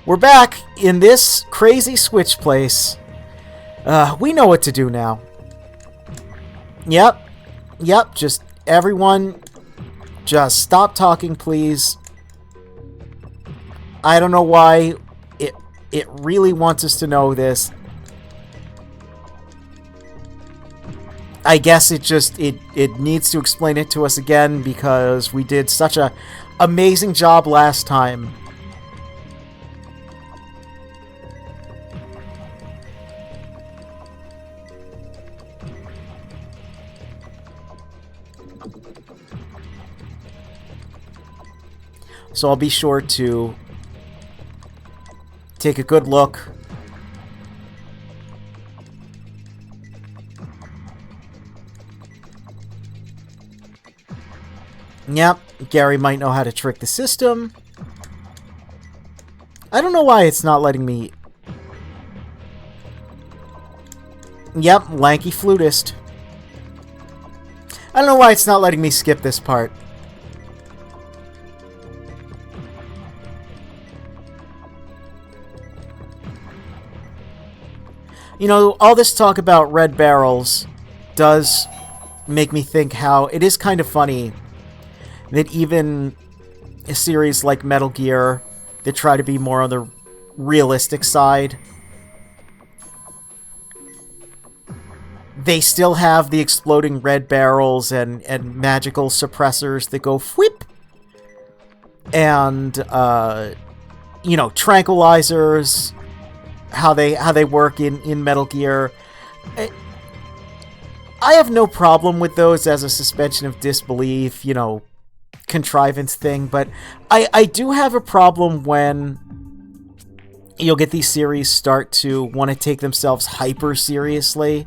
We're back in this crazy switch place. We know what to do now. Yep. Just everyone, just stop talking, please. I don't know why it really wants us to know this. I guess it needs to explain it to us again because we did such a amazing job last time. So I'll be sure to take a good look. Yep, Gary might know how to trick the system. I don't know why it's not letting me... Yep, lanky flutist. I don't know why it's not letting me skip this part. You know, all this talk about red barrels does make me think how it is kind of funny that even a series like Metal Gear that try to be more on the realistic side, they still have the exploding red barrels and magical suppressors that go whip, and you know, tranquilizers, how they work in Metal Gear. I have no problem with those as a suspension of disbelief, you know, contrivance thing, but I do have a problem when you'll get these series start to want to take themselves hyper seriously.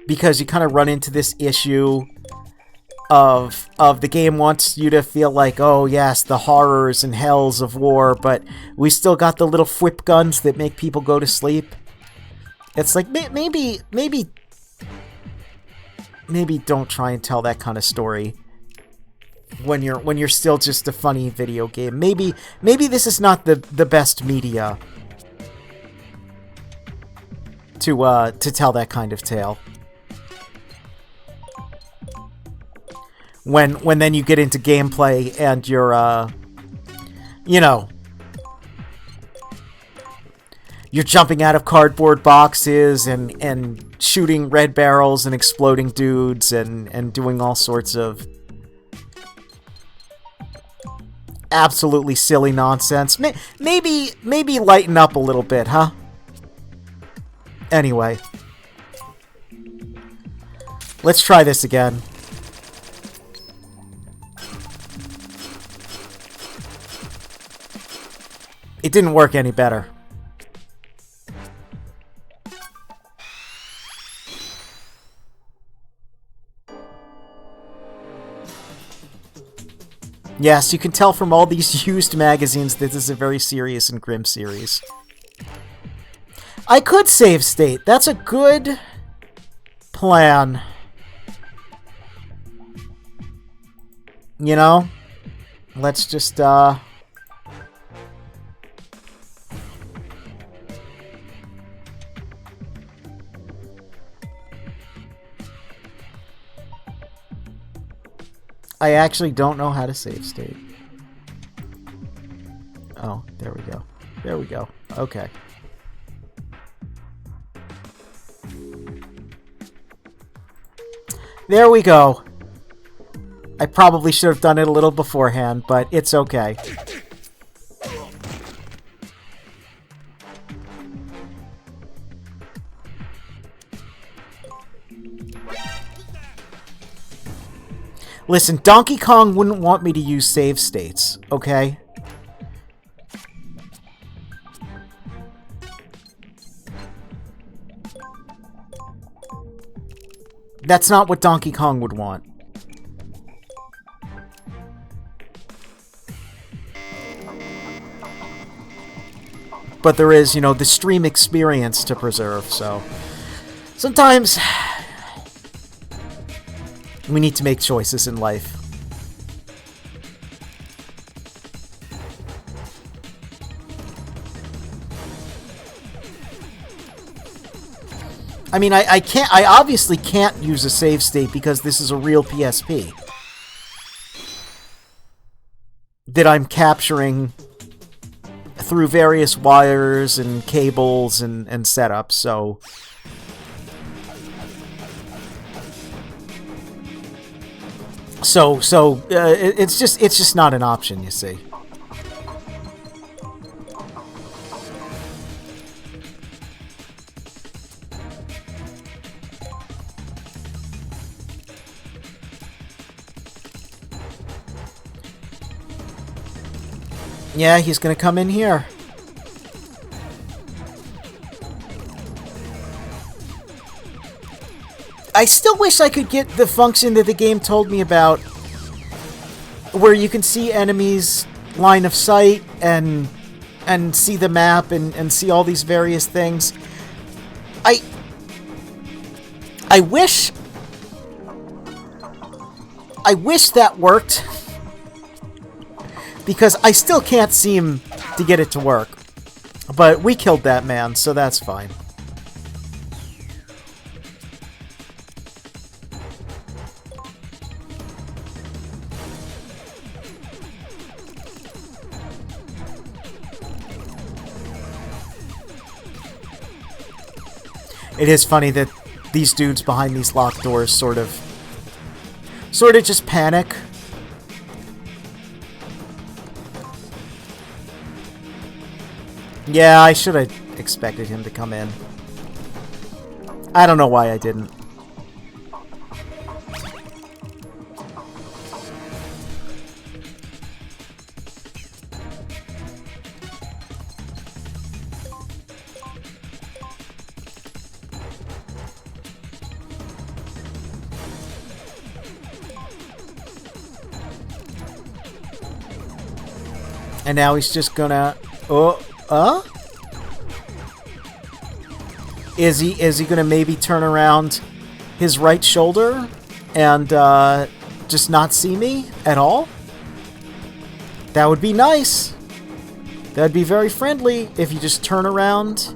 Because you kind of run into this issue of the game wants you to feel like, oh yes, the horrors and hells of war, but we still got the little whip guns that make people go to sleep. It's like, maybe don't try and tell that kind of story when you're still just a funny video game. Maybe this is not the best media to tell that kind of tale. When then you get into gameplay and you're you know, you're jumping out of cardboard boxes and shooting red barrels and exploding dudes and doing all sorts of absolutely silly nonsense. Maybe lighten up a little bit, huh? Anyway, let's try this again. It didn't work any better. Yes, you can tell from all these used magazines that this is a very serious and grim series. I could save state. That's a good plan. You know? Let's just, I actually don't know how to save state. Oh, there we go. There we go. Okay. There we go. I probably should have done it a little beforehand, but it's okay. Listen, Donkey Kong wouldn't want me to use save states, okay? That's not what Donkey Kong would want. But there is, you know, the stream experience to preserve, so... Sometimes... we need to make choices in life. I mean, I can't... I obviously can't use a save state because this is a real PSP that I'm capturing through various wires and cables and setups, so... it's just not an option, you see. Yeah, he's gonna come in here. I still wish I could get the function that the game told me about, where you can see enemies' line of sight and see the map and see all these various things. I wish that worked, because I still can't seem to get it to work. But we killed that man, so that's fine. It is funny that these dudes behind these locked doors sort of just panic. Yeah, I should have expected him to come in. I don't know why I didn't. And now he's just gonna... Is he gonna maybe turn around his right shoulder and just not see me at all? That would be nice. That'd be very friendly if you just turn around,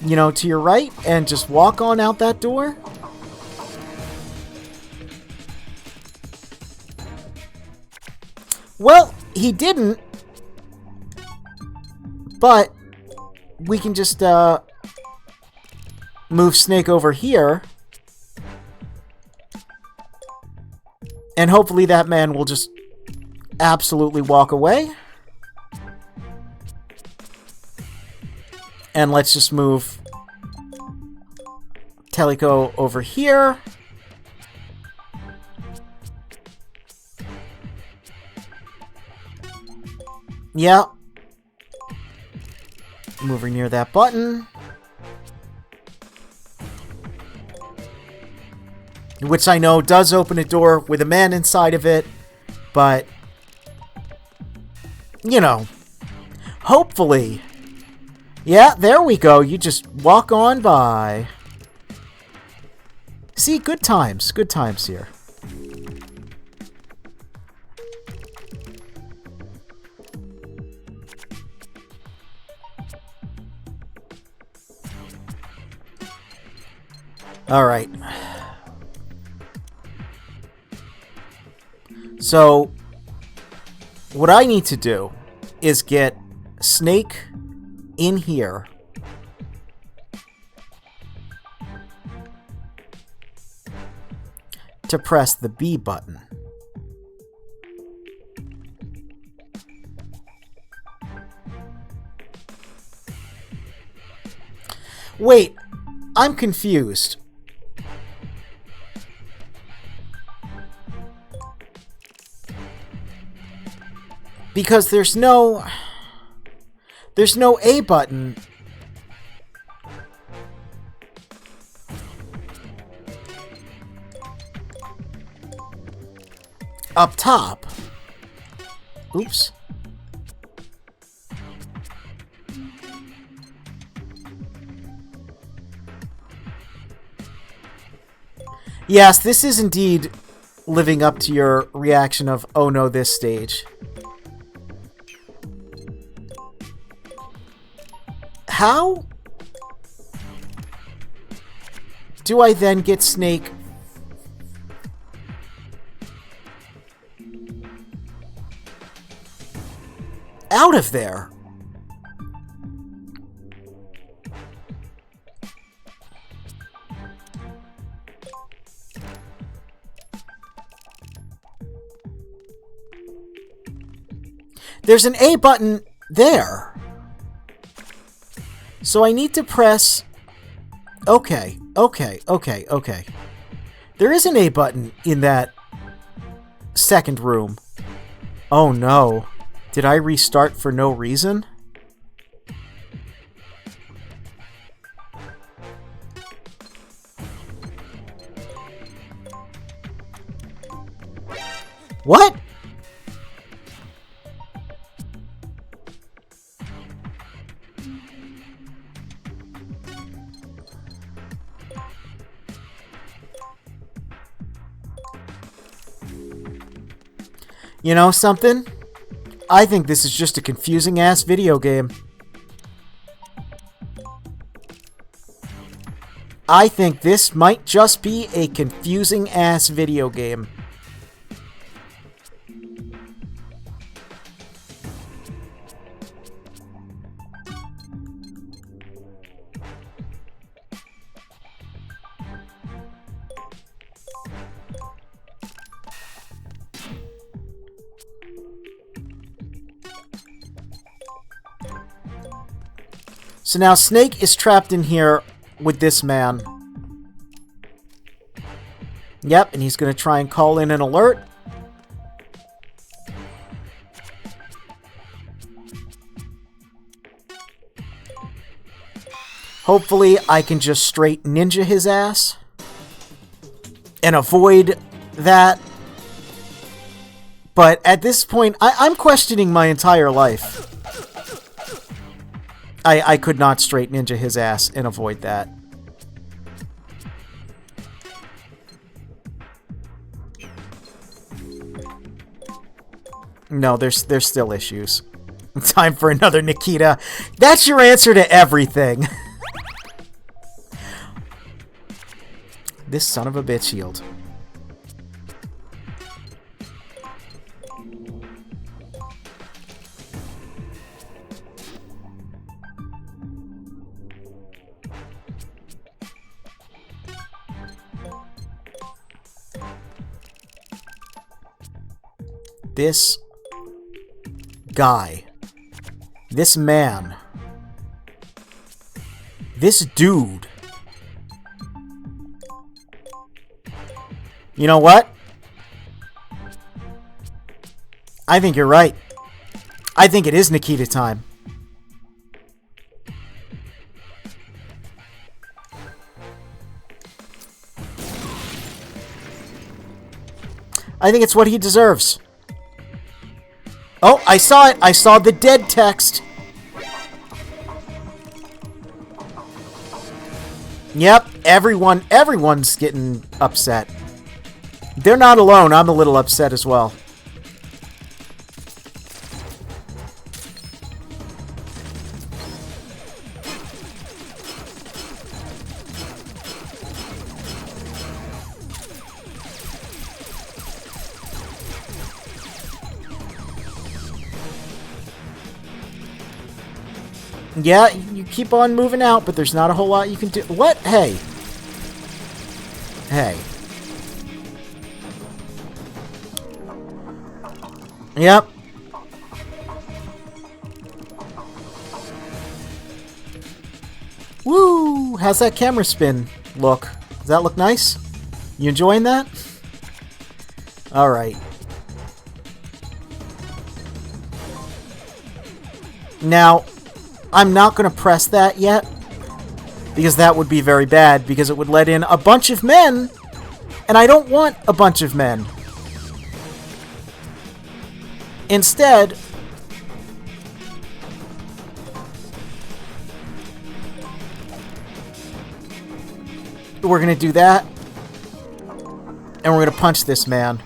you know, to your right and just walk on out that door. Well, he didn't. But we can just move Snake over here. And hopefully that man will just absolutely walk away. And let's just move Teleco over here. Yeah. Moving near that button. Which I know does open a door with a man inside of it. But, you know, hopefully. Yeah, there we go. You just walk on by. See, good times. Good times here. Alright. So, what I need to do is get Snake in here. To press the B button. Wait, I'm confused. Because there's no A button. Up top. Oops. Yes, this is indeed living up to your reaction of, oh no, this stage. How? do I then get Snake out of there? There's an A button there. So I need to press... Okay. There is an A button in that second room. Oh no. Did I restart for no reason? What? You know something? I think this is just a confusing-ass video game. I think this might just be a confusing-ass video game. So now Snake is trapped in here with this man. Yep, and he's going to try and call in an alert. Hopefully I can just straight ninja his ass and avoid that. But at this point, I'm questioning my entire life. I could not straight ninja his ass and avoid that. No, there's still issues. Time for another Nikita. That's your answer to everything. This son of a bitch shield. This guy, this man, this dude. You know what? I think you're right. I think it is Nikita time. I think it's what he deserves. Oh, I saw it. I saw the dead text. Yep, everyone's getting upset. They're not alone. I'm a little upset as well. Yeah, you keep on moving out, but there's not a whole lot you can do. What? Hey. Hey. Yep. Woo! How's that camera spin look? Does that look nice? You enjoying that? Alright. Now, I'm not going to press that yet, because that would be very bad, because it would let in a bunch of men, and I don't want a bunch of men. Instead, we're going to do that, and we're going to punch this man.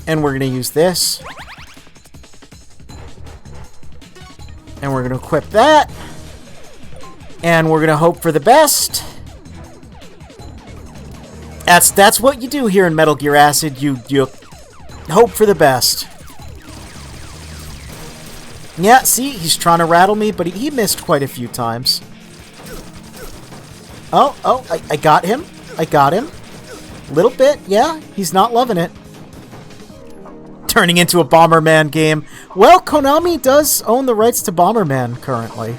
And we're going to use this. And we're going to equip that. And we're going to hope for the best. That's what you do here in Metal Gear Acid. You hope for the best. Yeah, see, he's trying to rattle me, but he missed quite a few times. Oh, I got him. I got him. Little bit, yeah. He's not loving it. Turning into a Bomberman game. Well, Konami does own the rights to Bomberman currently.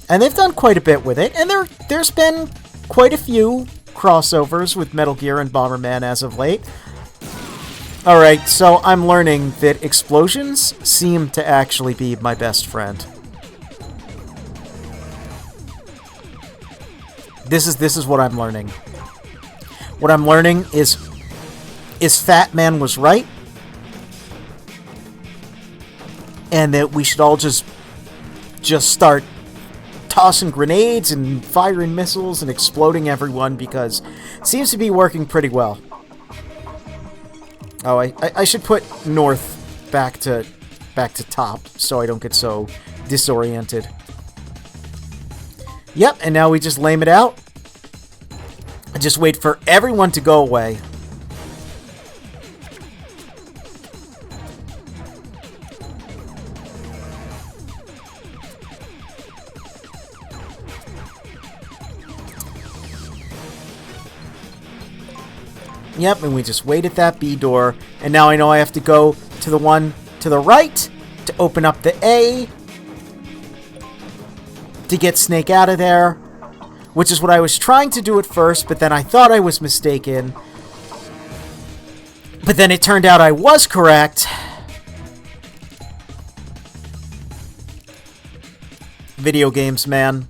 And they've done quite a bit with it. And there's been quite a few crossovers with Metal Gear and Bomberman as of late. Alright, so I'm learning that explosions seem to actually be my best friend. This is what I'm learning. What I'm learning is Fat Man was right, and that we should all just start tossing grenades and firing missiles and exploding everyone, because it seems to be working pretty well. Oh, I should put north back to top so I don't get so disoriented. Yep, and now we just lame it out. I just wait for everyone to go away. Yep, and we just wait at that B door. And now I know I have to go to the one to the right to open up the A to get Snake out of there. Which is what I was trying to do at first, but then I thought I was mistaken. But then it turned out I was correct. Video games, man.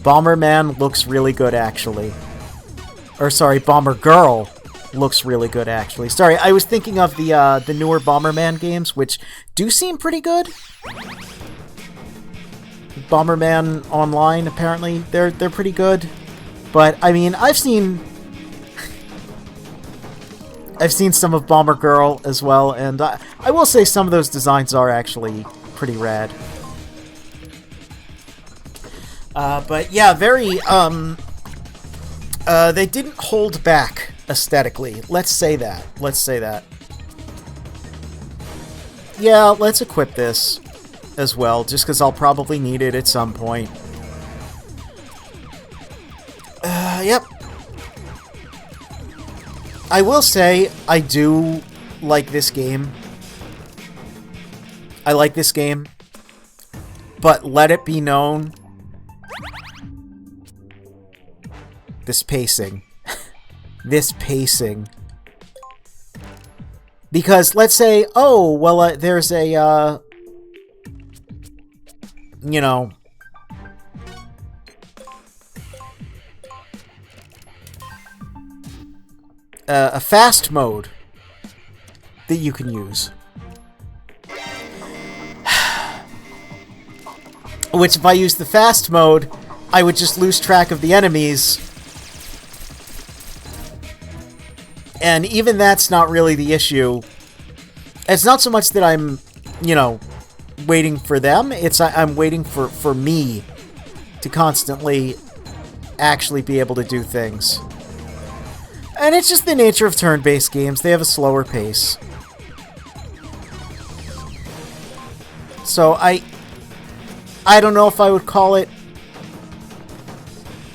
Bomberman looks really good, actually. Or, sorry, Bombergirl looks really good, actually. Sorry, I was thinking of the newer Bomberman games, which do seem pretty good. Bomberman Online, apparently, they're pretty good. But, I mean, I've seen some of Bombergirl as well, and I will say some of those designs are actually pretty rad. But yeah, very, they didn't hold back aesthetically. Let's say that. Let's say that. Yeah, let's equip this as well, just because I'll probably need it at some point. Yep. I will say, I do like this game. I like this game. But let it be known, this pacing. This pacing. Because, let's say, oh, well, there's a, you know, a fast mode that you can use. Which, if I use the fast mode, I would just lose track of the enemies. And even that's not really the issue. It's not so much that I'm, you know, waiting for them. It's I'm waiting for me to constantly actually be able to do things. And it's just the nature of turn-based games. They have a slower pace. So I don't know if I would call it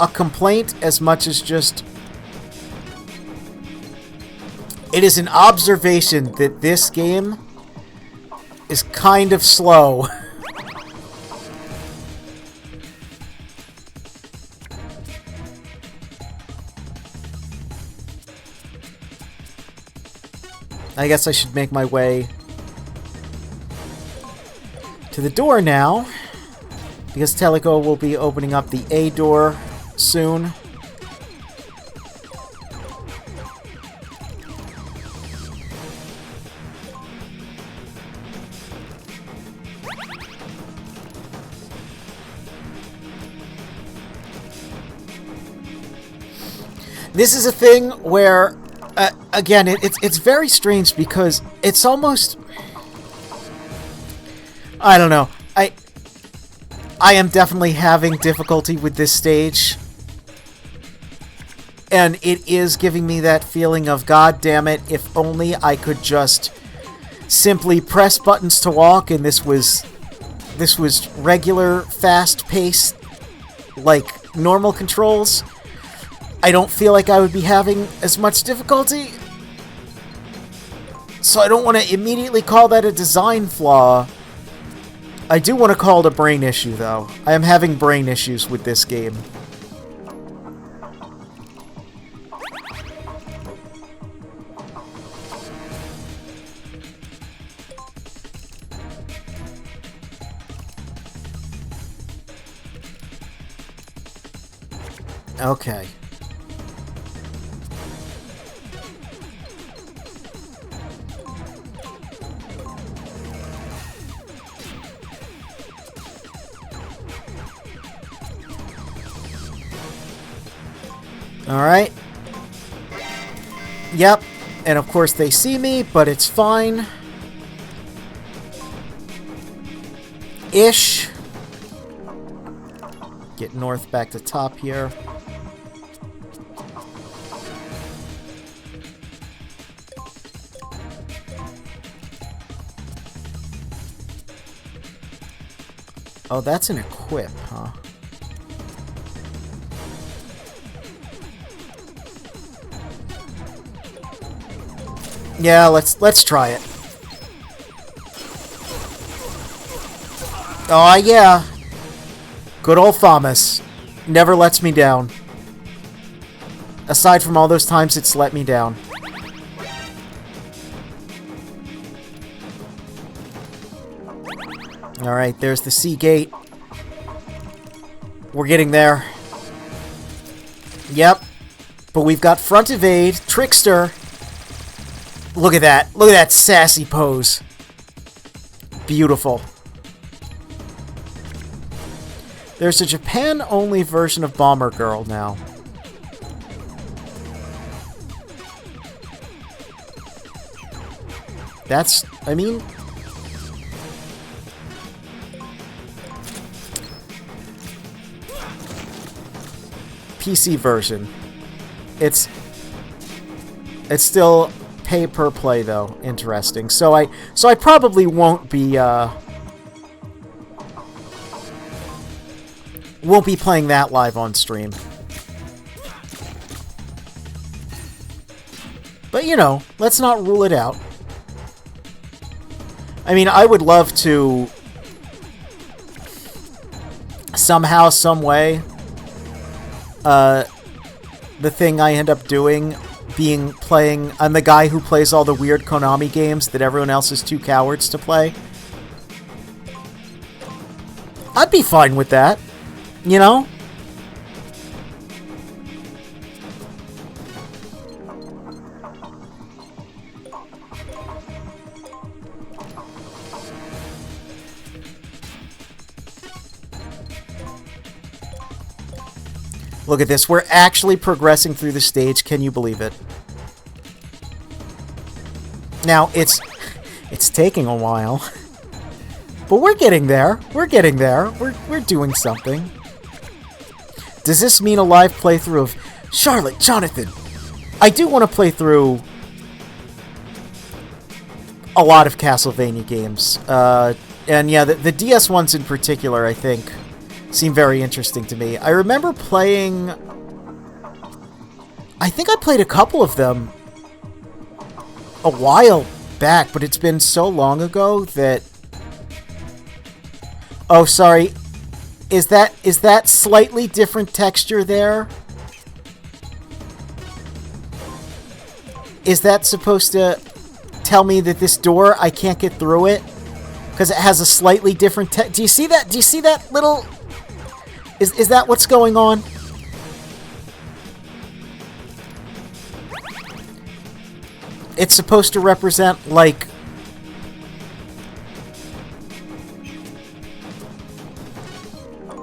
a complaint as much as just... It is an observation that this game is kind of slow. I guess I should make my way to the door now, because Teleco will be opening up the A door soon. This is a thing where, again, it's very strange because it's almost... I don't know. I am definitely having difficulty with this stage. And it is giving me that feeling of, God damn it, if only I could just simply press buttons to walk and this was regular, fast-paced, like, normal controls. I don't feel like I would be having as much difficulty. So I don't want to immediately call that a design flaw. I do want to call it a brain issue, though. I am having brain issues with this game. Okay. Alright. Yep. And of course they see me, but it's fine. Ish. Get north back to top here. Oh, that's an equip, huh? Yeah, let's try it. Oh yeah. Good old Thomas. Never lets me down. Aside from all those times it's let me down. Alright, there's the C gate. We're getting there. Yep. But we've got front evade, trickster. Look at that. Look at that sassy pose. Beautiful. There's a Japan-only version of Bombergirl now. That's, I mean... PC version. It's still pay per play though. Interesting. So I probably won't be playing that live on stream. But you know, let's not rule it out. I mean, I would love to somehow, some way, the thing I end up doing being playing... I'm the guy who plays all the weird Konami games that everyone else is too cowards to play. I'd be fine with that. You know? Look at this. We're actually progressing through the stage. Can you believe it? Now, it's taking a while. But we're getting there. We're getting there. We're doing something. Does this mean a live playthrough of Charlotte, Jonathan? I do want to play through a lot of Castlevania games. And yeah, the DS ones in particular, I think, seem very interesting to me. I remember playing... I think I played a couple of them a while back, but it's been so long ago that... Oh, sorry. Is that slightly different texture there? Is that supposed to tell me that this door, I can't get through it? Because it has a slightly different do you see that? Do you see that little... Is that what's going on? It's supposed to represent, like...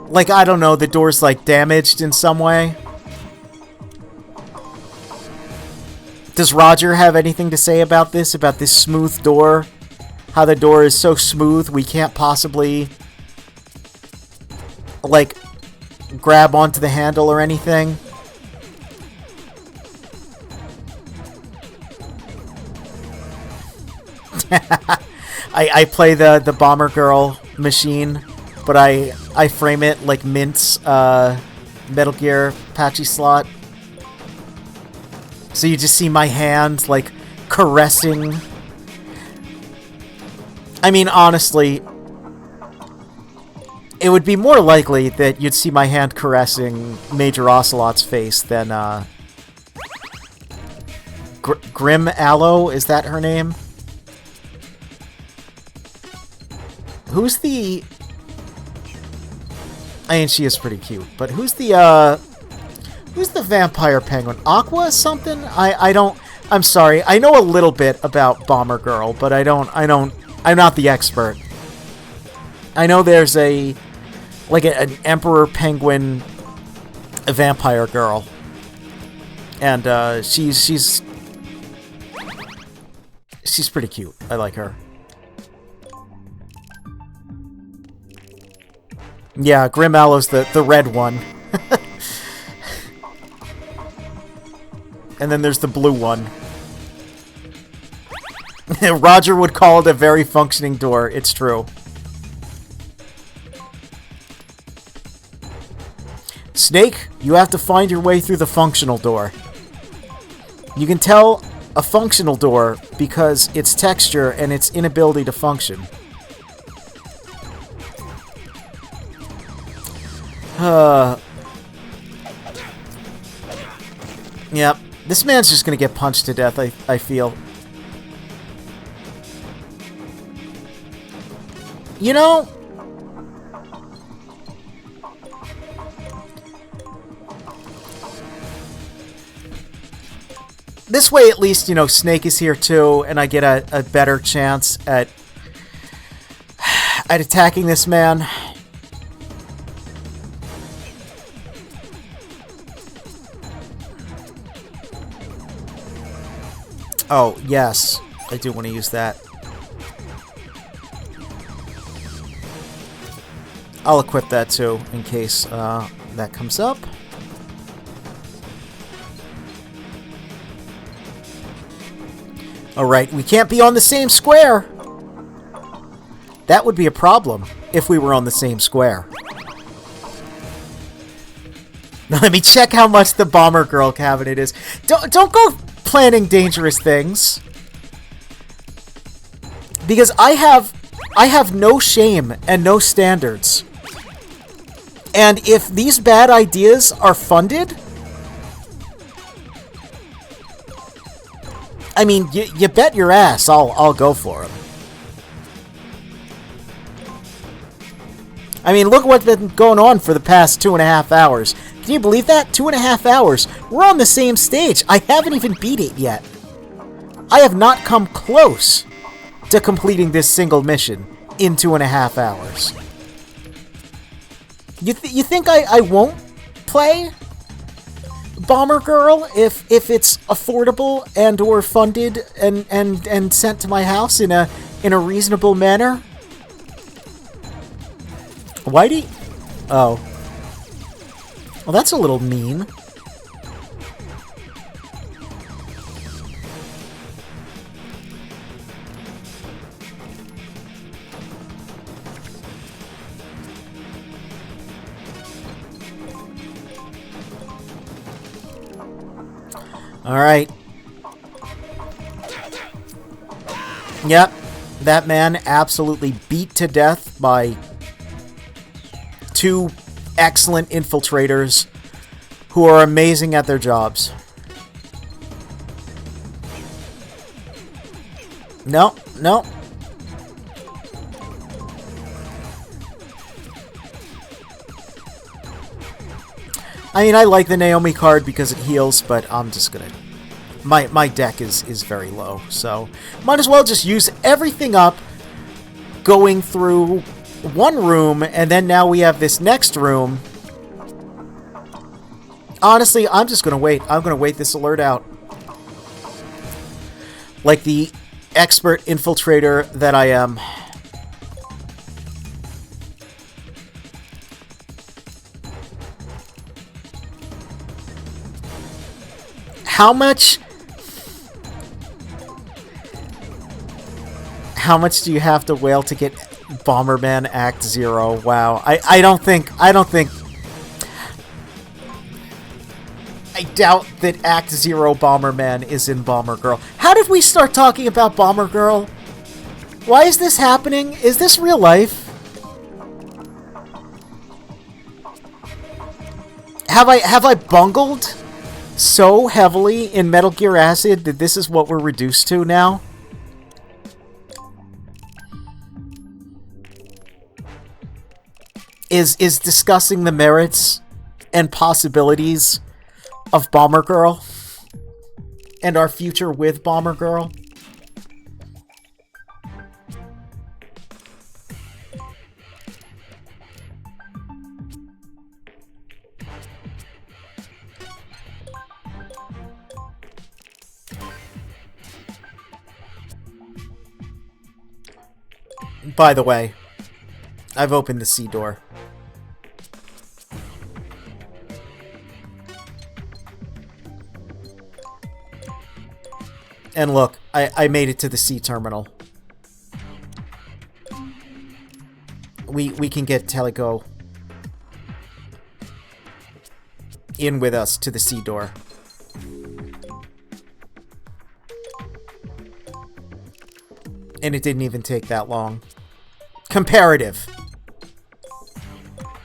Like, I don't know, the door's, like, damaged in some way. Does Roger have anything to say about this smooth door? How the door is so smooth we can't possibly, like, grab onto the handle or anything? I play the Bombergirl machine, but I frame it like Mint's Metal Gear patchy slot. So you just see my hand, like, caressing. I mean, honestly, it would be more likely that you'd see my hand caressing Major Ocelot's face than, Grim Aloe? Is that her name? Who's the... I mean, she is pretty cute, but who's the vampire penguin? Aqua something? I'm sorry. I know a little bit about Bombergirl, but I'm not the expert. I know there's an emperor penguin, a vampire girl. And, she's pretty cute. I like her. Yeah, Grim Aloe's the red one. And then there's the blue one. Roger would call it a very functioning door. It's true. Snake, you have to find your way through the functional door. You can tell a functional door because its texture and its inability to function. Yep. This man's just gonna get punched to death, I feel. You know... This way, at least, you know, Snake is here too, and I get a better chance at attacking this man. Oh, yes. I do want to use that. I'll equip that too, in case that comes up. Alright, we can't be on the same square! That would be a problem, if we were on the same square. Now let me check how much the Bombergirl cabinet is. Don't go planning dangerous things. Because I have no shame and no standards. And if these bad ideas are funded, I mean, you bet your ass I'll go for them. I mean, look what's been going on for the past 2.5 hours. Can you believe that? 2.5 hours. We're on the same stage. I haven't even beat it yet. I have not come close to completing this single mission in 2.5 hours. You think I won't play Bombergirl if it's affordable and or funded and sent to my house in a reasonable manner? Whitey? Oh. Well, that's a little mean. Alright. Yep. That man absolutely beat to death by 2 excellent infiltrators who are amazing at their jobs. No, no. I mean, I like the Naomi card because it heals, but I'm just gonna... My deck is very low, so... Might as well just use everything up going through one room, and then now we have this next room. Honestly, I'm just gonna wait. I'm gonna wait this alert out. like the expert infiltrator that I am. How much do you have to wail to get Bomberman Act 0? Wow. I doubt that Act 0 Bomberman is in Bombergirl. How did we start talking about Bombergirl? Why is this happening? Is this real life? Have I bungled so heavily in Metal Gear Acid that this is what we're reduced to now? Is discussing the merits and possibilities of Bombergirl and our future with Bombergirl? By the way, I've opened the C door. And look, I made it to the C terminal. We can get Teleco in with us to the C door. And it didn't even take that long. Comparative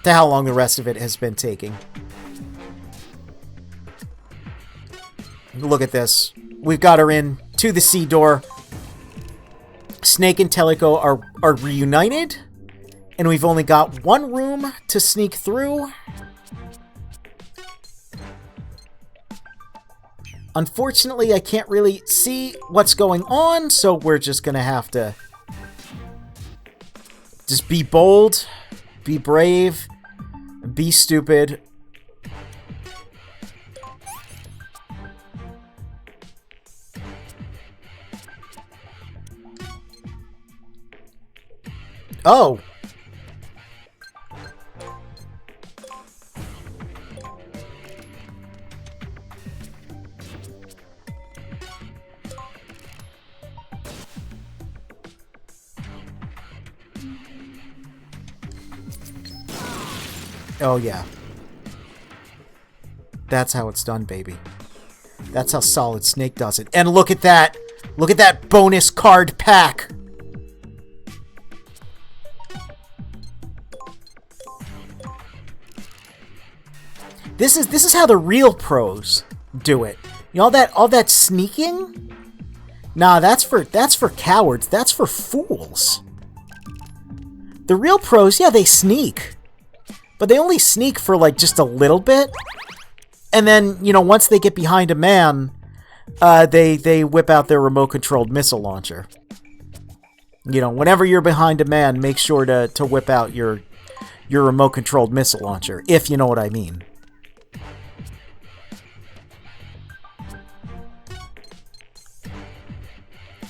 to how long the rest of it has been taking. Look at this. We've got her in to the C door. Snake and Teleco are reunited. And we've only got one room to sneak through. Unfortunately, I can't really see what's going on, so we're just gonna have to just be bold, be brave, be stupid. Oh! Oh, yeah. That's how it's done, baby. That's how Solid Snake does it. And look at that! Look at that bonus card pack! This is how the real pros do it. You know, all that sneaking? Nah, that's for cowards. That's for fools. The real pros, yeah, they sneak. But they only sneak for, like, just a little bit. And then, you know, once they get behind a man, they whip out their remote-controlled missile launcher. You know, whenever you're behind a man, make sure to whip out your remote-controlled missile launcher, if you know what I mean.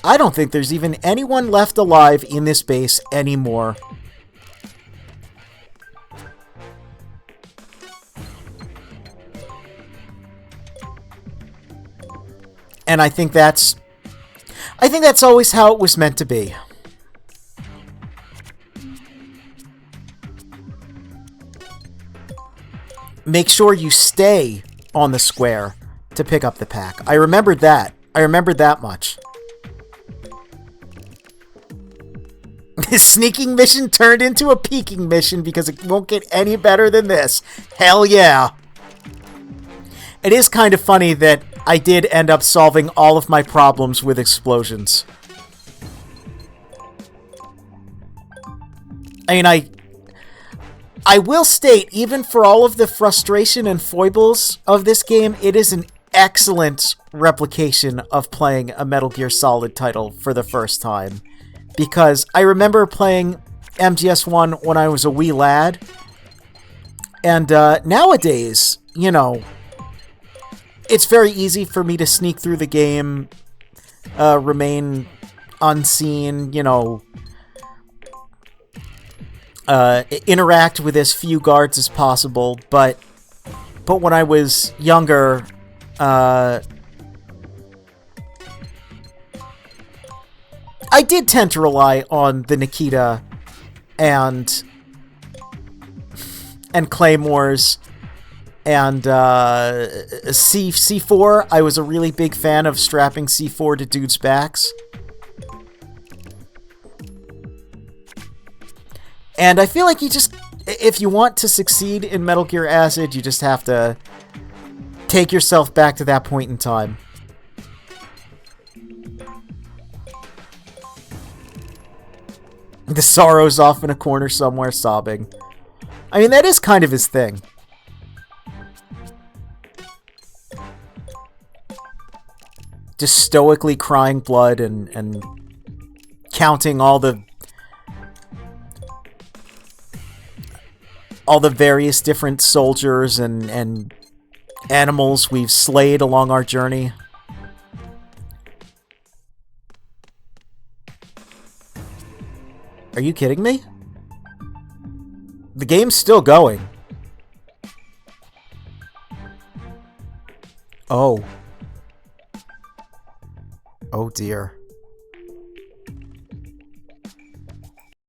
I don't think there's even anyone left alive in this base anymore. And I think that's always how it was meant to be. Make sure you stay on the square to pick up the pack. I remembered that. I remembered that much. His sneaking mission turned into a peeking mission because it won't get any better than this. Hell yeah. It is kind of funny that I did end up solving all of my problems with explosions. I mean, I will state, even for all of the frustration and foibles of this game, it is an excellent replication of playing a Metal Gear Solid title for the first time. Because I remember playing MGS1 when I was a wee lad. And nowadays, you know, it's very easy for me to sneak through the game remain unseen, interact with as few guards as possible, but when I was younger, I did tend to rely on the Nikita and claymores and C4. I was a really big fan of strapping C4 to dudes' backs. And I feel like if you want to succeed in Metal Gear Acid, you just have to take yourself back to that point in time. The Sorrow's off in a corner somewhere sobbing. I mean, that is kind of his thing. Just stoically crying blood and counting all the various different soldiers and animals we've slayed along our journey. Are you kidding me? The game's still going. Oh. Oh dear.